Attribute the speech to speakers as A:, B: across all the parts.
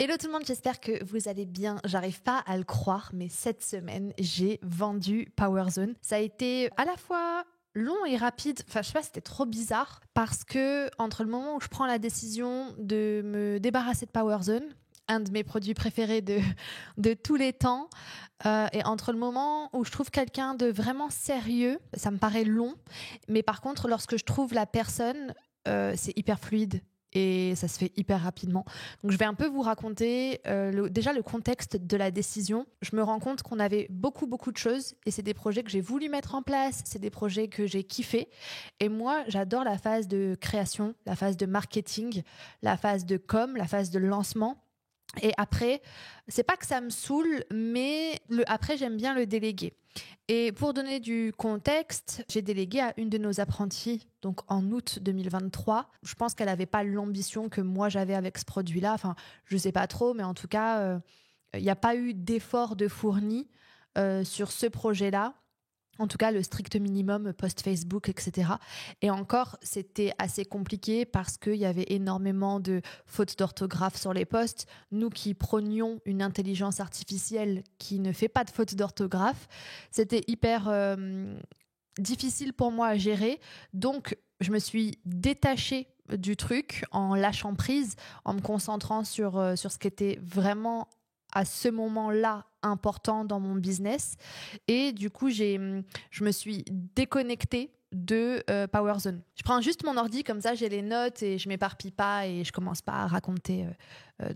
A: Hello tout le monde, j'espère que vous allez bien. J'arrive pas à le croire, mais cette semaine, j'ai vendu PowerZone. Ça a été à la fois long et rapide. Enfin, je sais pas, c'était trop bizarre parce que entre le moment où je prends la décision de me débarrasser de PowerZone, un de mes produits préférés de tous les temps, et entre le moment où je trouve quelqu'un de vraiment sérieux, ça me paraît long. Mais par contre, lorsque je trouve la personne, c'est hyper fluide. Et ça se fait hyper rapidement. Donc je vais un peu vous raconter déjà le contexte de la décision. Je me rends compte qu'on avait beaucoup de choses et c'est des projets que j'ai voulu mettre en place, c'est des projets que j'ai kiffé. Et moi, j'adore la phase de création, la phase de marketing, la phase de com, la phase de lancement. Et après, c'est pas que ça me saoule, mais après, j'aime bien le déléguer. Et pour donner du contexte, j'ai délégué à une de nos apprenties, donc en août 2023. Je pense qu'elle n'avait pas l'ambition que moi j'avais avec ce produit-là. Enfin, je sais pas trop, mais en tout cas, il n'y a pas eu d'effort de fourni sur ce projet-là. En tout cas, le strict minimum post-Facebook, etc. Et encore, c'était assez compliqué parce qu'il y avait énormément de fautes d'orthographe sur les posts. Nous qui prônions une intelligence artificielle qui ne fait pas de fautes d'orthographe, c'était hyper difficile pour moi à gérer. Donc, je me suis détachée du truc en lâchant prise, en me concentrant sur ce qui était vraiment à ce moment-là important dans mon business. Et du coup, je me suis déconnectée de PowerZone. Je prends juste mon ordi, comme ça j'ai les notes et je m'éparpille pas et je commence pas à raconter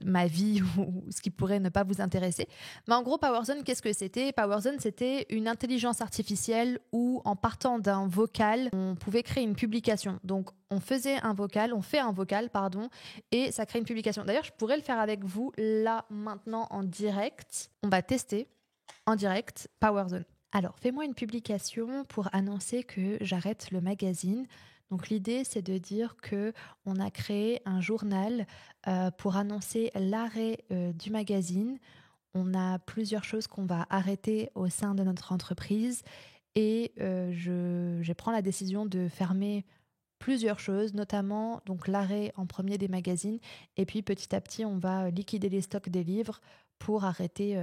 A: ma vie ou ce qui pourrait ne pas vous intéresser. Mais en gros, PowerZone, qu'est-ce que c'était ? PowerZone, c'était une intelligence artificielle où, en partant d'un vocal, on pouvait créer une publication. Donc, on fait un vocal, et ça crée une publication. D'ailleurs, je pourrais le faire avec vous là, maintenant, en direct. On va tester en direct PowerZone. Alors, fais-moi une publication pour annoncer que j'arrête le magazine. Donc, l'idée, c'est de dire qu'on a créé un journal pour annoncer l'arrêt du magazine. On a plusieurs choses qu'on va arrêter au sein de notre entreprise et je prends la décision de fermer plusieurs choses, notamment donc l'arrêt en premier des magazines. Et puis, petit à petit, on va liquider les stocks des livres pour arrêter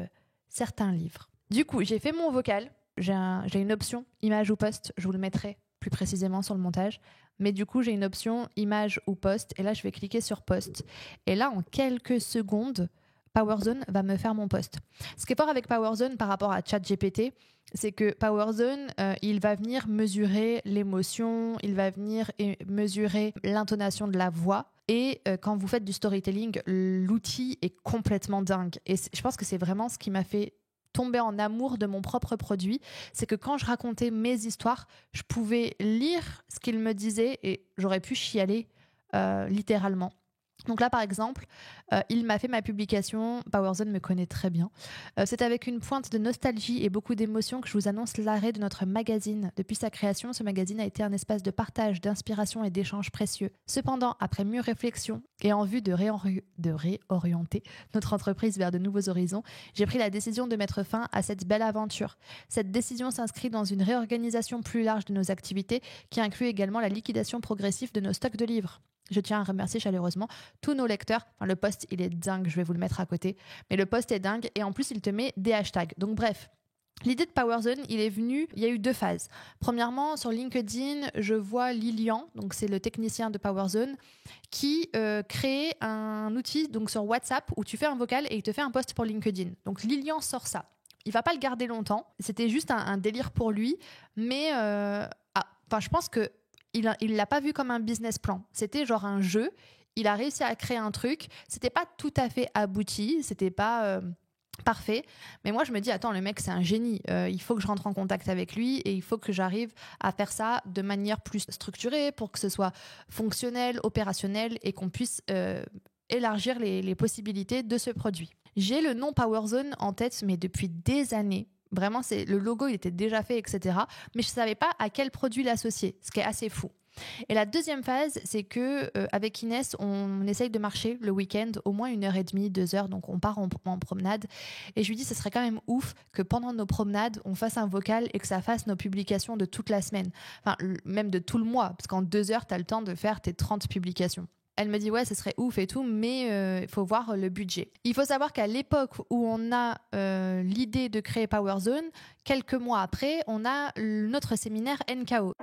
A: certains livres. Du coup, j'ai fait mon vocal. J'ai une option image ou post. Je vous le mettrai plus précisément sur le montage. Mais du coup, j'ai une option image ou post. Et là, je vais cliquer sur post. Et là, en quelques secondes, PowerZone va me faire mon post. Ce qui est fort avec PowerZone par rapport à ChatGPT, c'est que PowerZone, il va venir mesurer l'émotion, il va venir mesurer l'intonation de la voix. Et quand vous faites du storytelling, l'outil est complètement dingue. Et je pense que c'est vraiment ce qui m'a fait tomber en amour de mon propre produit, c'est que quand je racontais mes histoires, je pouvais lire ce qu'il me disait et j'aurais pu chialer littéralement. Donc là, par exemple, il m'a fait ma publication. PowerZone me connaît très bien. C'est avec une pointe de nostalgie et beaucoup d'émotion que je vous annonce l'arrêt de notre magazine. Depuis sa création, ce magazine a été un espace de partage, d'inspiration et d'échanges précieux. Cependant, après mûre réflexion et en vue de réorienter notre entreprise vers de nouveaux horizons, j'ai pris la décision de mettre fin à cette belle aventure. Cette décision s'inscrit dans une réorganisation plus large de nos activités qui inclut également la liquidation progressive de nos stocks de livres. Je tiens à remercier chaleureusement tous nos lecteurs. Enfin, le post, il est dingue, je vais vous le mettre à côté. Mais le post est dingue et en plus, il te met des hashtags. Donc bref, l'idée de PowerZone, il y a eu deux phases. Premièrement, sur LinkedIn, je vois Lilian, donc c'est le technicien de PowerZone, qui crée un outil donc sur WhatsApp où tu fais un vocal et il te fait un post pour LinkedIn. Donc Lilian sort ça. Il va pas le garder longtemps. C'était juste un délire pour lui. Mais je pense que il l'a pas vu comme un business plan. C'était genre un jeu. Il a réussi à créer un truc. C'était pas tout à fait abouti. C'était pas parfait. Mais moi, je me dis, attends, le mec, c'est un génie. Il faut que je rentre en contact avec lui et il faut que j'arrive à faire ça de manière plus structurée pour que ce soit fonctionnel, opérationnel et qu'on puisse élargir les possibilités de ce produit. J'ai le nom PowerZone en tête, mais depuis des années. Vraiment, le logo, il était déjà fait, etc. Mais je ne savais pas à quel produit l'associer, ce qui est assez fou. Et la deuxième phase, c'est que avec Inès, on essaye de marcher le week-end, au moins 1h30, 2h, donc on part en promenade. Et je lui dis, ce serait quand même ouf que pendant nos promenades, on fasse un vocal et que ça fasse nos publications de toute la semaine. Enfin, même de tout le mois, parce qu'en 2 heures, tu as le temps de faire tes 30 publications. Elle me dit ouais, ce serait ouf et tout, mais il faut voir le budget. Il faut savoir qu'à l'époque où on a l'idée de créer PowerZone, quelques mois après, on a notre séminaire NKO.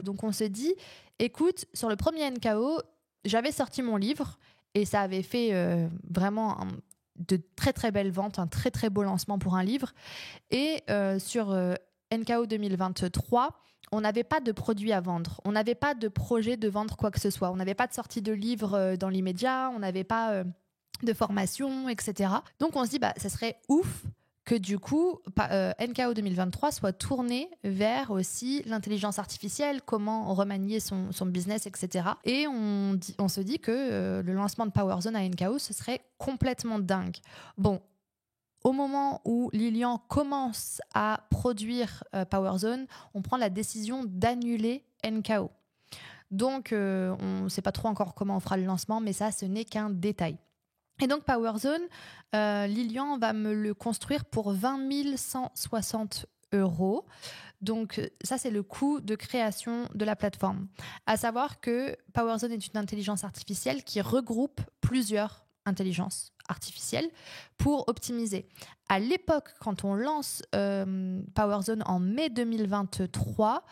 A: Donc on se dit, écoute, sur le premier NKO, j'avais sorti mon livre et ça avait fait vraiment de très très belles ventes, un très très beau lancement pour un livre. Et sur NKO 2023, on n'avait pas de produit à vendre, on n'avait pas de projet de vendre quoi que ce soit, on n'avait pas de sortie de livre dans l'immédiat, on n'avait pas de formation, etc. Donc on se dit, ça serait ouf que du coup, NKO 2023 soit tourné vers aussi l'intelligence artificielle, comment remanier son business, etc. Et on se dit que le lancement de PowerZone à NKO, ce serait complètement dingue. Bon, au moment où Lilian commence à produire PowerZone, on prend la décision d'annuler NKO. Donc, on ne sait pas trop encore comment on fera le lancement, mais ça, ce n'est qu'un détail. Et donc PowerZone, Lilian va me le construire pour 20 160 €. Donc ça, c'est le coût de création de la plateforme. À savoir que PowerZone est une intelligence artificielle qui regroupe plusieurs intelligences artificielles pour optimiser. À l'époque, quand on lance PowerZone en mai 2023,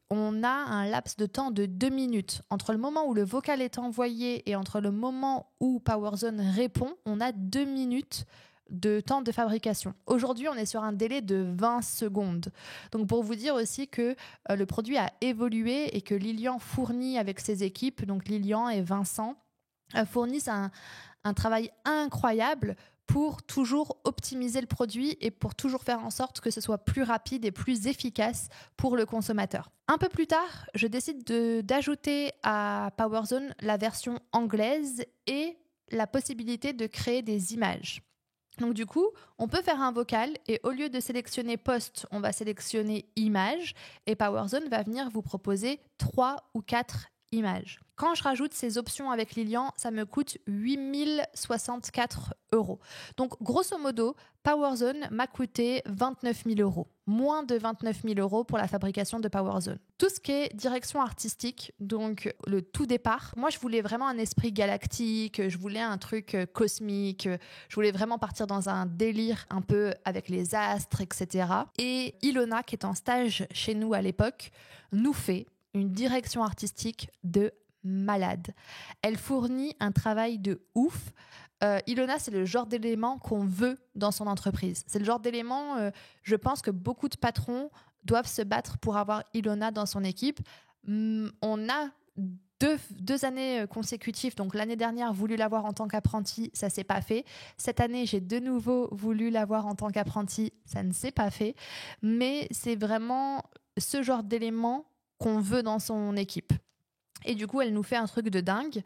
A: on a un laps de temps de 2 minutes. Entre le moment où le vocal est envoyé et entre le moment où PowerZone répond, on a 2 minutes de temps de fabrication. Aujourd'hui, on est sur un délai de 20 secondes. Donc, pour vous dire aussi que le produit a évolué et que Lilian fournit avec ses équipes, donc Lilian et Vincent, fournissent un travail incroyable pour toujours optimiser le produit et pour toujours faire en sorte que ce soit plus rapide et plus efficace pour le consommateur. Un peu plus tard, je décide d'ajouter à PowerZone la version anglaise et la possibilité de créer des images. Donc du coup, on peut faire un vocal et au lieu de sélectionner post, on va sélectionner image et PowerZone va venir vous proposer 3 ou 4 images. Quand je rajoute ces options avec Lilian, ça me coûte 8 064 €. Donc, grosso modo, PowerZone m'a coûté 29 000 €. Moins de 29 000 € pour la fabrication de PowerZone. Tout ce qui est direction artistique, donc le tout départ, moi je voulais vraiment un esprit galactique, je voulais un truc cosmique, je voulais vraiment partir dans un délire un peu avec les astres, etc. Et Ilona, qui est en stage chez nous à l'époque, nous fait une direction artistique de malade. Elle fournit un travail de ouf. Ilona, c'est le genre d'élément qu'on veut dans son entreprise. C'est le genre d'élément, je pense que beaucoup de patrons doivent se battre pour avoir Ilona dans son équipe. On a deux années consécutives, donc l'année dernière, voulu l'avoir en tant qu'apprenti, ça ne s'est pas fait. Cette année, j'ai de nouveau voulu l'avoir en tant qu'apprenti, ça ne s'est pas fait. Mais c'est vraiment ce genre d'élément qu'on veut dans son équipe. Et du coup, elle nous fait un truc de dingue.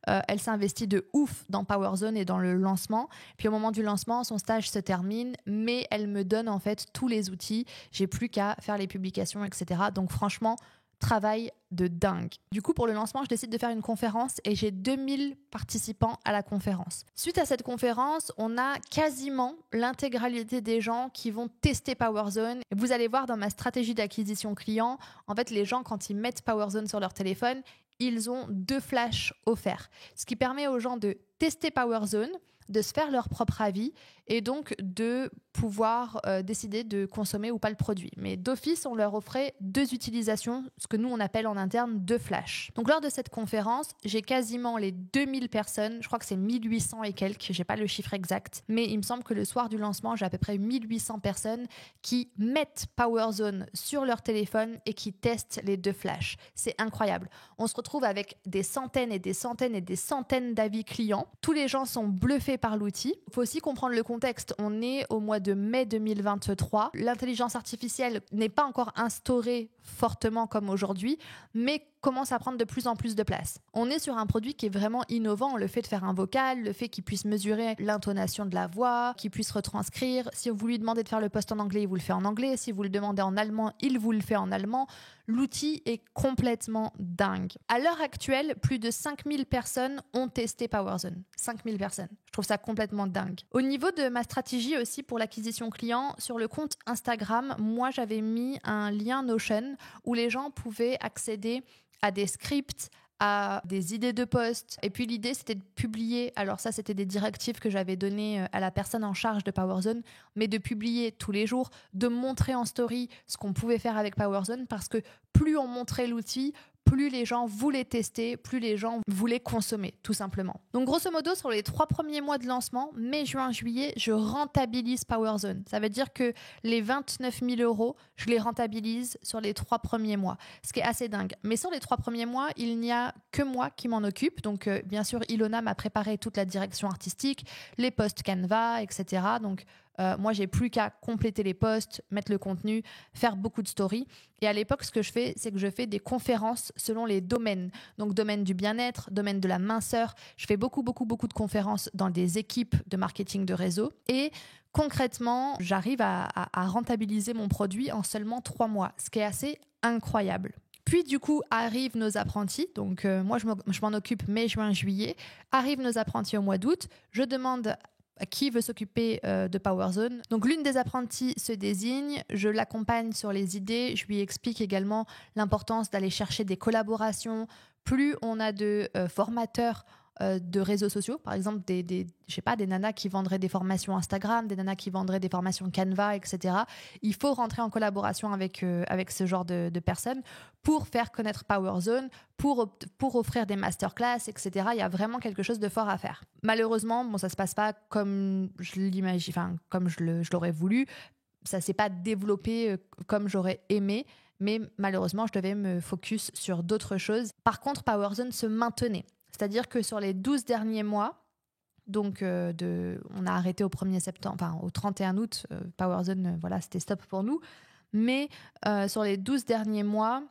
A: Elle s'investit de ouf dans PowerZone et dans le lancement. Puis au moment du lancement, son stage se termine, mais elle me donne en fait tous les outils. J'ai plus qu'à faire les publications, etc. Donc franchement, travail de dingue. Du coup, pour le lancement, je décide de faire une conférence et j'ai 2000 participants à la conférence. Suite à cette conférence, on a quasiment l'intégralité des gens qui vont tester PowerZone. Vous allez voir dans ma stratégie d'acquisition client, en fait, les gens, quand ils mettent PowerZone sur leur téléphone, ils ont 2 flashs offerts. Ce qui permet aux gens de tester PowerZone, de se faire leur propre avis et donc de pouvoir décider de consommer ou pas le produit. Mais d'office, on leur offrait 2 utilisations, ce que nous, on appelle en interne 2 flashs. Donc, lors de cette conférence, j'ai quasiment les 2000 personnes, je crois que c'est 1800 et quelques, j'ai pas le chiffre exact, mais il me semble que le soir du lancement, j'ai à peu près 1800 personnes qui mettent PowerZone sur leur téléphone et qui testent les 2 flashs. C'est incroyable. On se retrouve avec des centaines et des centaines et des centaines d'avis clients. Tous les gens sont bluffés par l'outil. Il faut aussi comprendre le contexte. On est au mois de mai 2023. L'intelligence artificielle n'est pas encore instaurée fortement comme aujourd'hui, mais commence à prendre de plus en plus de place. On est sur un produit qui est vraiment innovant, le fait de faire un vocal, le fait qu'il puisse mesurer l'intonation de la voix, qu'il puisse retranscrire. Si vous lui demandez de faire le post en anglais, il vous le fait en anglais. Si vous le demandez en allemand, il vous le fait en allemand. L'outil est complètement dingue. À l'heure actuelle, plus de 5000 personnes ont testé PowerZone. 5000 personnes. Je trouve ça complètement dingue. Au niveau de ma stratégie aussi pour l'acquisition client, sur le compte Instagram, moi j'avais mis un lien Notion où les gens pouvaient accéder à des scripts, à des idées de posts. Et puis l'idée, c'était de publier, alors ça, c'était des directives que j'avais données à la personne en charge de PowerZone, mais de publier tous les jours, de montrer en story ce qu'on pouvait faire avec PowerZone, parce que plus on montrait l'outil, plus les gens voulaient tester, plus les gens voulaient consommer, tout simplement. Donc grosso modo, sur les 3 premiers mois de lancement, mai, juin, juillet, je rentabilise PowerZone. Ça veut dire que les 29 000 €, je les rentabilise sur les 3 premiers mois, ce qui est assez dingue. Mais sur les 3 premiers mois, il n'y a que moi qui m'en occupe. Donc bien sûr, Ilona m'a préparé toute la direction artistique, les posts Canva, etc. Donc moi, j'ai plus qu'à compléter les posts, mettre le contenu, faire beaucoup de stories. Et à l'époque, ce que je fais, c'est que je fais des conférences selon les domaines. Donc, domaine du bien-être, domaine de la minceur. Je fais beaucoup de conférences dans des équipes de marketing de réseau. Et concrètement, j'arrive à rentabiliser mon produit en seulement 3 mois, ce qui est assez incroyable. Puis du coup, arrivent nos apprentis. Donc moi, je m'en occupe mai, juin, juillet. Arrivent nos apprentis au mois d'août. Je demande qui veut s'occuper de PowerZone. Donc l'une des apprenties se désigne, je l'accompagne sur les idées, je lui explique également l'importance d'aller chercher des collaborations. Plus on a de formateurs de réseaux sociaux, par exemple des nanas qui vendraient des formations Instagram, des nanas qui vendraient des formations Canva, etc. Il faut rentrer en collaboration avec ce genre de personnes pour faire connaître PowerZone, pour offrir des masterclass, etc. Il y a vraiment quelque chose de fort à faire. Malheureusement, ça se passe pas comme je l'imagine, comme je l'aurais voulu. Ça s'est pas développé comme j'aurais aimé. Mais malheureusement, je devais me focus sur d'autres choses. Par contre, PowerZone se maintenait. C'est-à-dire que sur les 12 derniers mois, donc on a arrêté au 1er septembre, au 31 août, PowerZone, c'était stop pour nous. Mais sur les 12 derniers mois,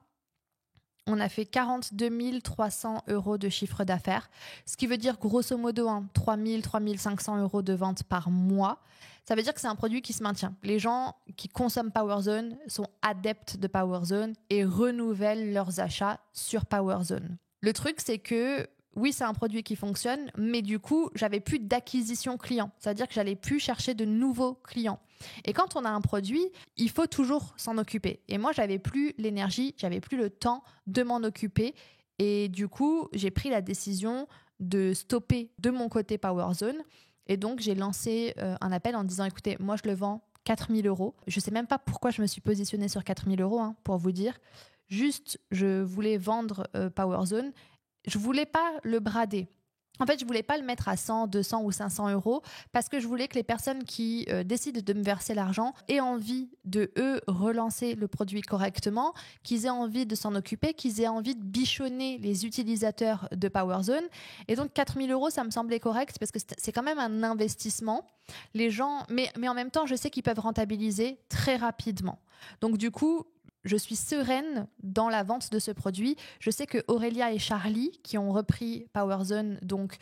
A: on a fait 42 300 € de chiffre d'affaires, ce qui veut dire grosso modo 3 000, 3 500 € de vente par mois. Ça veut dire que c'est un produit qui se maintient. Les gens qui consomment PowerZone sont adeptes de PowerZone et renouvellent leurs achats sur PowerZone. Le truc, c'est que oui, c'est un produit qui fonctionne, mais du coup, j'avais plus d'acquisition client. C'est-à-dire que j'allais plus chercher de nouveaux clients. Et quand on a un produit, il faut toujours s'en occuper. Et moi, j'avais plus l'énergie, j'avais plus le temps de m'en occuper. Et du coup, j'ai pris la décision de stopper de mon côté PowerZone. Et donc, j'ai lancé un appel en disant, écoutez, moi, je le vends 4 000 €. Je ne sais même pas pourquoi je me suis positionnée sur 4 000 €, pour vous dire. Juste, je voulais vendre PowerZone. Je voulais pas le brader. En fait, je voulais pas le mettre à 100, 200 ou 500 € parce que je voulais que les personnes qui décident de me verser l'argent aient envie de, relancer le produit correctement, qu'ils aient envie de s'en occuper, qu'ils aient envie de bichonner les utilisateurs de PowerZone. Et donc, 4 000 €, ça me semblait correct parce que c'est quand même un investissement. Les gens, mais en même temps, je sais qu'ils peuvent rentabiliser très rapidement. Donc, du coup, je suis sereine dans la vente de ce produit. Je sais que Aurélia et Charlie, qui ont repris PowerZone donc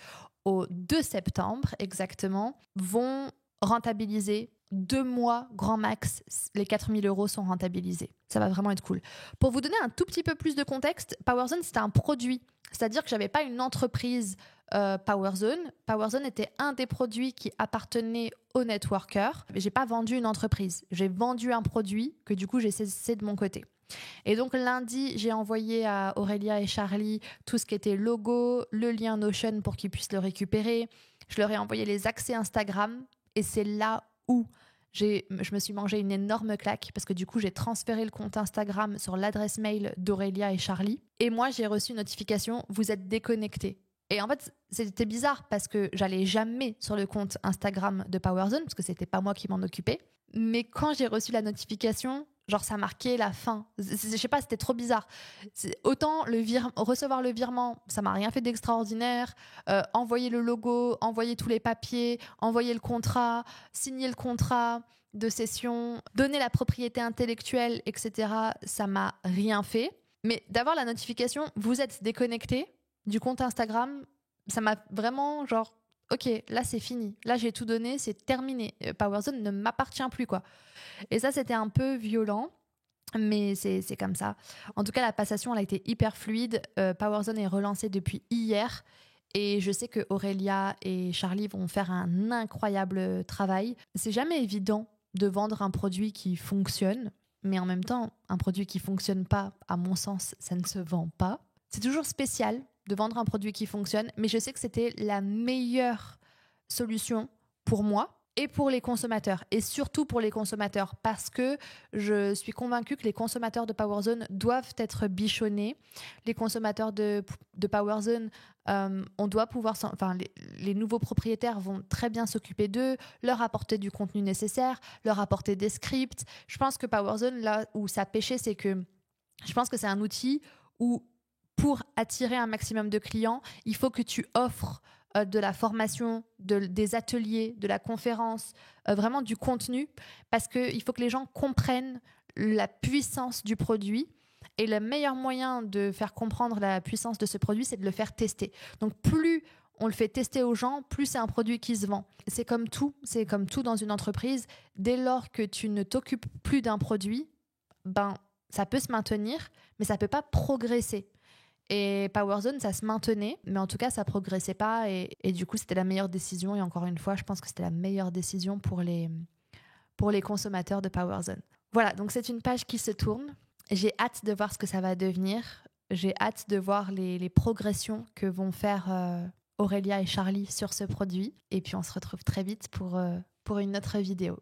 A: au 2 septembre exactement, vont rentabiliser 2 mois grand max. Les 4 000 € sont rentabilisés. Ça va vraiment être cool. Pour vous donner un tout petit peu plus de contexte, PowerZone, c'était un produit. C'est-à-dire que je n'avais pas une entreprise PowerZone. PowerZone était un des produits qui appartenait aux networkers. Je n'ai pas vendu une entreprise. J'ai vendu un produit que du coup, j'ai cessé de mon côté. Et donc lundi, j'ai envoyé à Aurélia et Charlie tout ce qui était logo, le lien Notion pour qu'ils puissent le récupérer. Je leur ai envoyé les accès Instagram et c'est là où je me suis mangé une énorme claque parce que du coup, j'ai transféré le compte Instagram sur l'adresse mail d'Aurélia et Charlie. Et moi, j'ai reçu une notification, vous êtes déconnectés. Et en fait, c'était bizarre parce que j'allais jamais sur le compte Instagram de PowerZone parce que c'était pas moi qui m'en occupais. Mais quand j'ai reçu la notification, genre ça marquait la fin. Je sais pas, c'était trop bizarre. Autant recevoir le virement, ça m'a rien fait d'extraordinaire. Envoyer le logo, envoyer tous les papiers, envoyer le contrat, signer le contrat, de session, donner la propriété intellectuelle, etc., ça m'a rien fait. Mais d'avoir la notification, vous êtes déconnecté du compte Instagram, ça m'a vraiment genre, ok, là c'est fini, là j'ai tout donné, c'est terminé. Powerzone ne m'appartient plus, quoi. Et ça, c'était un peu violent. Mais c'est comme ça. En tout cas, la passation, elle a été hyper fluide. Powerzone est relancé depuis hier. Et je sais que Aurélia et Charlie vont faire un incroyable travail. C'est jamais évident de vendre un produit qui fonctionne. Mais en même temps, un produit qui fonctionne pas, à mon sens, ça ne se vend pas. C'est toujours spécial de vendre un produit qui fonctionne. Mais je sais que c'était la meilleure solution pour moi et pour les consommateurs, et surtout pour les consommateurs, parce que je suis convaincue que les consommateurs de Powerzone doivent être bichonnés. Les consommateurs de Powerzone, on doit pouvoir, les nouveaux propriétaires vont très bien s'occuper d'eux, leur apporter du contenu nécessaire, leur apporter des scripts. Je pense que Powerzone, là où ça pêchait, c'est que je pense que c'est un outil où, pour attirer un maximum de clients, il faut que tu offres de la formation, des ateliers, de la conférence, vraiment du contenu, parce qu'il faut que les gens comprennent la puissance du produit. Et le meilleur moyen de faire comprendre la puissance de ce produit, c'est de le faire tester. Donc plus on le fait tester aux gens, plus c'est un produit qui se vend. C'est comme tout dans une entreprise. Dès lors que tu ne t'occupes plus d'un produit, ça peut se maintenir, mais ça ne peut pas progresser. Et Powerzone, ça se maintenait, mais en tout cas, ça progressait pas. Et du coup, c'était la meilleure décision. Et encore une fois, je pense que c'était la meilleure décision pour les consommateurs de Powerzone. Voilà, donc c'est une page qui se tourne. J'ai hâte de voir ce que ça va devenir. J'ai hâte de voir les progressions que vont faire Aurélia et Charlie sur ce produit. Et puis, on se retrouve très vite pour une autre vidéo.